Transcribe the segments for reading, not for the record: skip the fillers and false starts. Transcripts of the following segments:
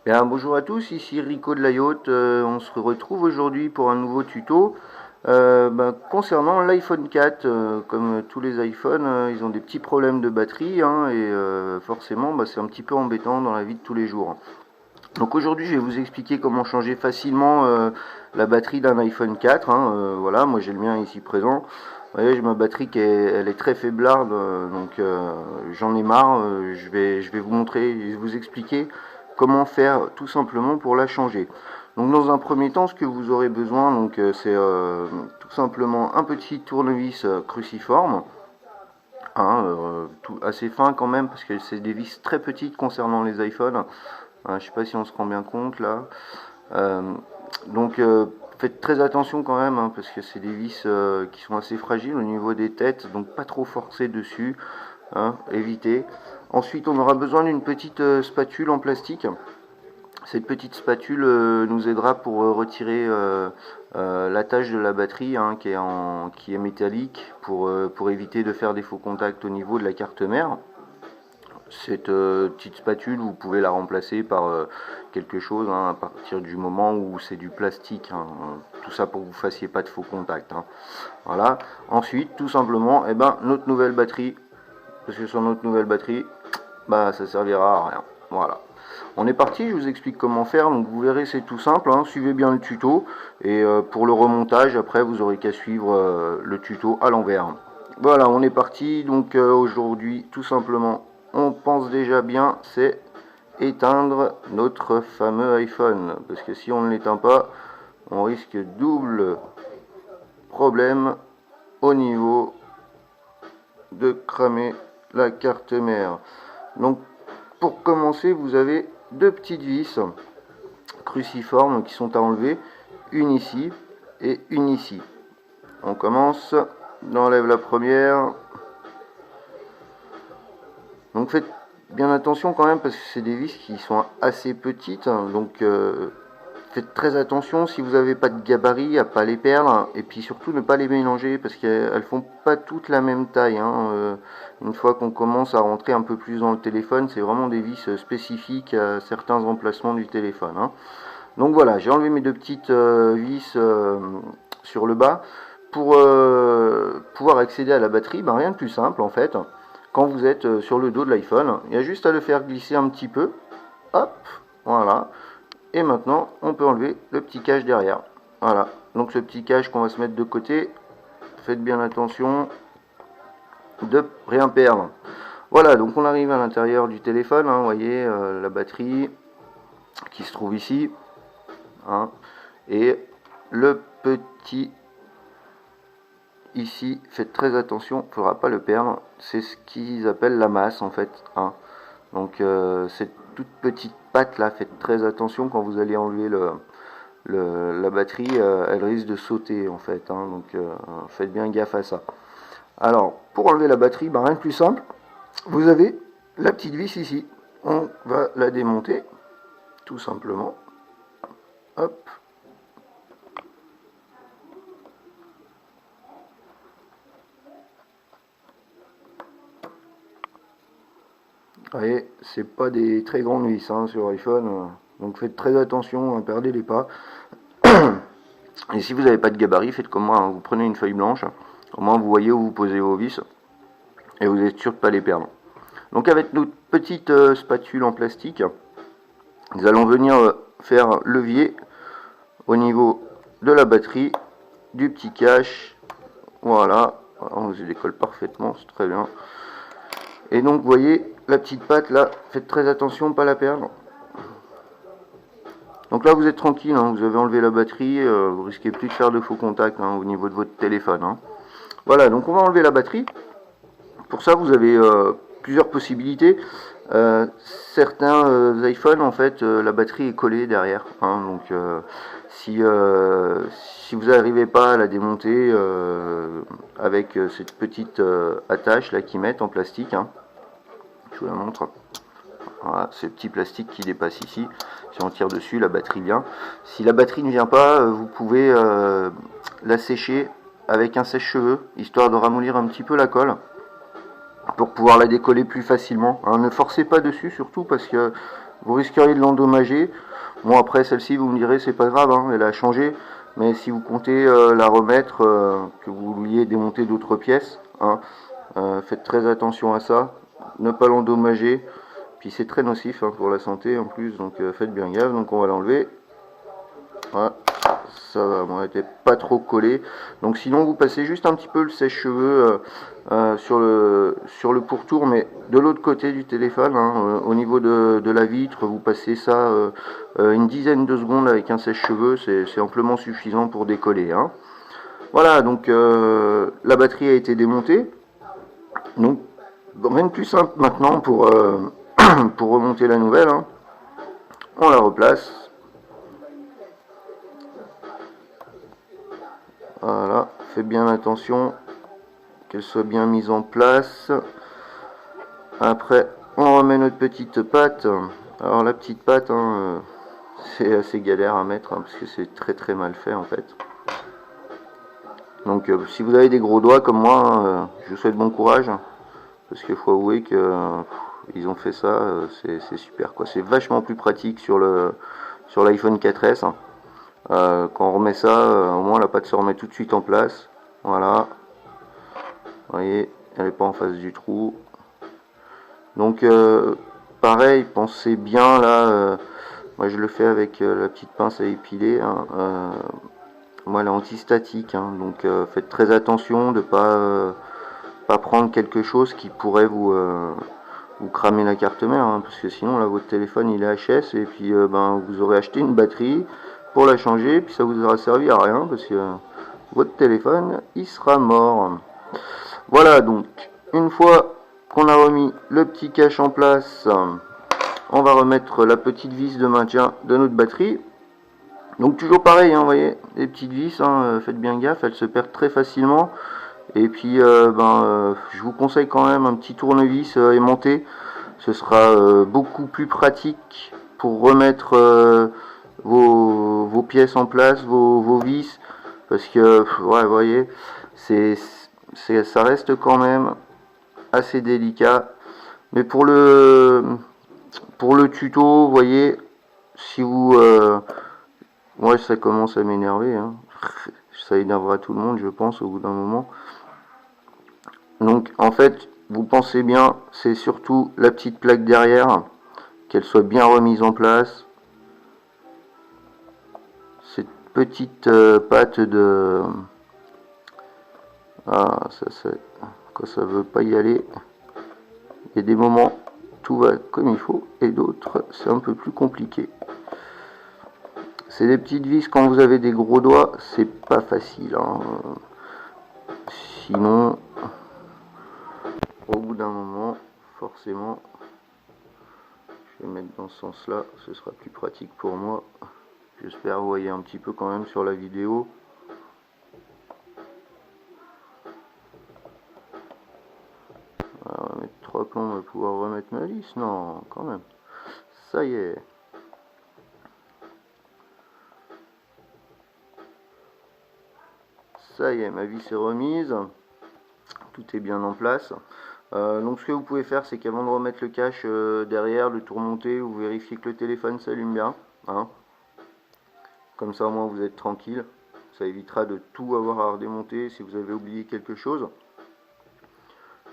Bien, bonjour à tous, ici Rico de la Yacht. On se retrouve aujourd'hui pour un nouveau tuto concernant l'iPhone 4. Comme tous les iPhones, ils ont des petits problèmes de batterie hein, et forcément c'est un petit peu embêtant dans la vie de tous les jours. Donc aujourd'hui je vais vous expliquer comment changer facilement la batterie d'un iPhone 4 hein. Voilà, moi j'ai le mien ici présent. Vous voyez, j'ai ma batterie elle est très faiblarde, donc j'en ai marre. Je vais vous montrer et vous expliquer comment faire tout simplement pour la changer. Donc dans un premier temps, ce que vous aurez besoin, c'est tout simplement un petit tournevis cruciforme, hein, tout assez fin quand même parce que c'est des vis très petites concernant les iPhones. Je ne sais pas si on se rend bien compte là. Euh, donc faites très attention quand même hein, parce que c'est des vis qui sont assez fragiles au niveau des têtes, donc pas trop forcer dessus, hein, évitez. Ensuite on aura besoin d'une petite spatule en plastique. Cette petite spatule nous aidera pour retirer l'attache de la batterie hein, qui est métallique pour éviter de faire des faux contacts au niveau de la carte mère. Cette petite spatule, vous pouvez la remplacer par quelque chose hein, à partir du moment où c'est du plastique. Hein, tout ça pour que vous ne fassiez pas de faux contacts. Hein. Voilà. Ensuite, tout simplement, notre nouvelle batterie, parce que sur notre nouvelle batterie, ça servira à rien. Voilà. On est parti, je vous explique comment faire. Donc vous verrez, c'est tout simple. Hein, suivez bien le tuto. Et pour le remontage, après, vous aurez qu'à suivre le tuto à l'envers. Voilà, on est parti. Donc aujourd'hui, tout simplement, on pense déjà bien, c'est éteindre notre fameux iPhone. Parce que si on ne l'éteint pas, on risque double problème au niveau de cramer la carte mère. Donc pour commencer, vous avez deux petites vis cruciformes qui sont à enlever, une ici et une ici. On commence, on enlève la première. Donc faites bien attention quand même parce que c'est des vis qui sont assez petites, donc faites très attention si vous n'avez pas de gabarit à pas les perdre et puis surtout ne pas les mélanger parce qu'elles font pas toutes la même taille. Hein. Une fois qu'on commence à rentrer un peu plus dans le téléphone, c'est vraiment des vis spécifiques à certains emplacements du téléphone. Hein. Donc voilà, j'ai enlevé mes deux petites vis sur le bas pour pouvoir accéder à la batterie. Rien de plus simple en fait. Quand vous êtes sur le dos de l'iPhone, il y a juste à le faire glisser un petit peu. Hop, voilà. Et maintenant, on peut enlever le petit cache derrière. Voilà. Donc ce petit cache qu'on va se mettre de côté, faites bien attention de rien perdre. Voilà, donc on arrive à l'intérieur du téléphone. Hein, vous voyez la batterie qui se trouve ici. Hein, et le petit ici, faites très attention, il ne faudra pas le perdre. C'est ce qu'ils appellent la masse en fait. Hein. Donc cette toute petite patte là, faites très attention quand vous allez enlever la batterie, elle risque de sauter en fait. Hein. Donc faites bien gaffe à ça. Alors pour enlever la batterie, rien de plus simple. Vous avez la petite vis ici. On va la démonter tout simplement. Hop. Vous voyez, c'est pas des très grandes vis hein, sur iPhone, donc faites très attention, ne perdez-les pas. Et si vous n'avez pas de gabarit, faites comme moi, hein, vous prenez une feuille blanche, au moins vous voyez où vous posez vos vis, et vous êtes sûr de ne pas les perdre. Donc avec notre petite spatule en plastique, nous allons venir faire levier au niveau de la batterie, du petit cache, voilà, on se décolle parfaitement, c'est très bien. Et donc vous voyez la petite patte là, faites très attention, pas la perdre. Donc là vous êtes tranquille, hein, vous avez enlevé la batterie, vous risquez plus de faire de faux contacts hein, au niveau de votre téléphone. Hein. Voilà, donc on va enlever la batterie. Pour ça vous avez plusieurs possibilités. Certains iPhones en fait la batterie est collée derrière. Hein, donc si vous n'arrivez pas à la démonter avec cette petite attache là qu'ils mettent en plastique, hein, je vous la montre. Voilà, ce petit plastique qui dépasse ici. Si on tire dessus, la batterie vient. Si la batterie ne vient pas, vous pouvez la sécher avec un sèche-cheveux, histoire de ramollir un petit peu la colle, pour pouvoir la décoller plus facilement. Hein, ne forcez pas dessus, surtout parce que vous risqueriez de l'endommager. Bon, après celle-ci, vous me direz, c'est pas grave, hein, elle a changé. Mais si vous comptez la remettre, que vous vouliez démonter d'autres pièces, hein, faites très attention à ça, ne pas l'endommager. Puis c'est très nocif, hein, pour la santé en plus, donc faites bien gaffe. Donc on va l'enlever. Voilà, ça va, bon, elle était pas trop collé. Donc sinon vous passez juste un petit peu le sèche-cheveux sur le pourtour, mais de l'autre côté du téléphone, hein, au niveau de la vitre, vous passez ça une dizaine de secondes avec un sèche-cheveux, c'est amplement suffisant pour décoller, hein. Voilà, donc la batterie a été démontée. Donc rien de plus simple maintenant pour, pour remonter la nouvelle, hein. On la replace. Voilà, faites bien attention qu'elle soit bien mise en place. Après, on remet notre petite patte. Alors la petite patte, hein, c'est assez galère à mettre, hein, parce que c'est très très mal fait en fait. Donc si vous avez des gros doigts comme moi, hein, je vous souhaite bon courage, parce qu'il faut avouer que ils ont fait ça, c'est super quoi. C'est vachement plus pratique sur l'iPhone 4S. Hein. Quand on remet ça, au moins la patte se remet tout de suite en place. Voilà. Vous voyez, elle n'est pas en face du trou. Donc pareil, pensez bien là. Moi je le fais avec la petite pince à épiler. Hein, moi elle est anti-statique. Hein, donc faites très attention de pas prendre quelque chose qui pourrait vous cramer la carte mère. Hein, parce que sinon là votre téléphone il est HS et puis ben, vous aurez acheté une batterie pour la changer. Puis ça vous aura servi à rien parce que votre téléphone il sera mort. Voilà, donc une fois qu'on a remis le petit cache en place, on va remettre la petite vis de maintien de notre batterie. Donc toujours pareil, hein, vous voyez, les petites vis, hein, faites bien gaffe, elles se perdent très facilement. Et puis je vous conseille quand même un petit tournevis aimanté, ce sera beaucoup plus pratique pour remettre vos pièces en place, vos vis, parce que ouais, vous voyez, ça reste quand même assez délicat. Mais pour le tuto, vous voyez, si vous moi ça commence à m'énerver, hein. Ça énervera tout le monde je pense au bout d'un moment. Donc en fait vous pensez bien, c'est surtout la petite plaque derrière, qu'elle soit bien remise en place. Cette petite patte de quand ça veut pas y aller, il y a des moments tout va comme il faut et d'autres c'est un peu plus compliqué. C'est des petites vis, quand vous avez des gros doigts c'est pas facile, hein. Sinon au bout d'un moment forcément je vais mettre dans ce sens là, ce sera plus pratique pour moi. J'espère que vous voyez un petit peu quand même sur la vidéo. Alors, on va mettre 3 plombs, on va pouvoir remettre ma vis. Non, quand même. Ça y est. Ça y est, ma vis est remise. Tout est bien en place. Donc ce que vous pouvez faire, c'est qu'avant de remettre le cache derrière, le tour monté, vous vérifiez que le téléphone s'allume bien. Hein. Comme ça au moins vous êtes tranquille. Ça évitera de tout avoir à redémonter si vous avez oublié quelque chose.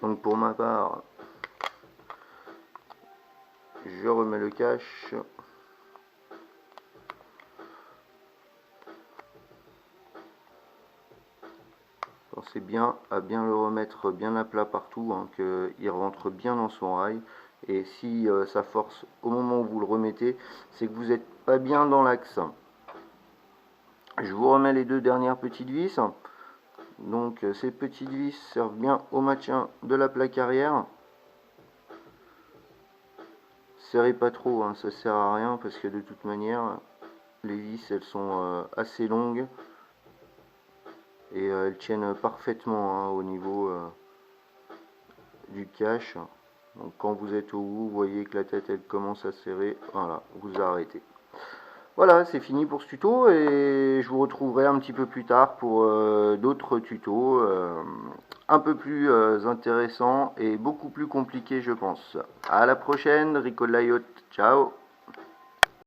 Donc pour ma part, je remets le cache. Pensez bien à bien le remettre bien à plat partout, hein, qu'il rentre bien dans son rail. Et si ça force au moment où vous le remettez, c'est que vous n'êtes pas bien dans l'axe. Je vous remets les deux dernières petites vis. Donc ces petites vis servent bien au maintien de la plaque arrière. Serrez pas trop, hein, ça sert à rien parce que de toute manière les vis elles sont assez longues et elles tiennent parfaitement, hein, au niveau du cache. Donc quand vous êtes au bout, vous voyez que la tête elle commence à serrer, voilà, vous arrêtez. Voilà, c'est fini pour ce tuto et je vous retrouverai un petit peu plus tard pour d'autres tutos un peu plus intéressants et beaucoup plus compliqués je pense. À la prochaine, Rico de la Yacht, ciao.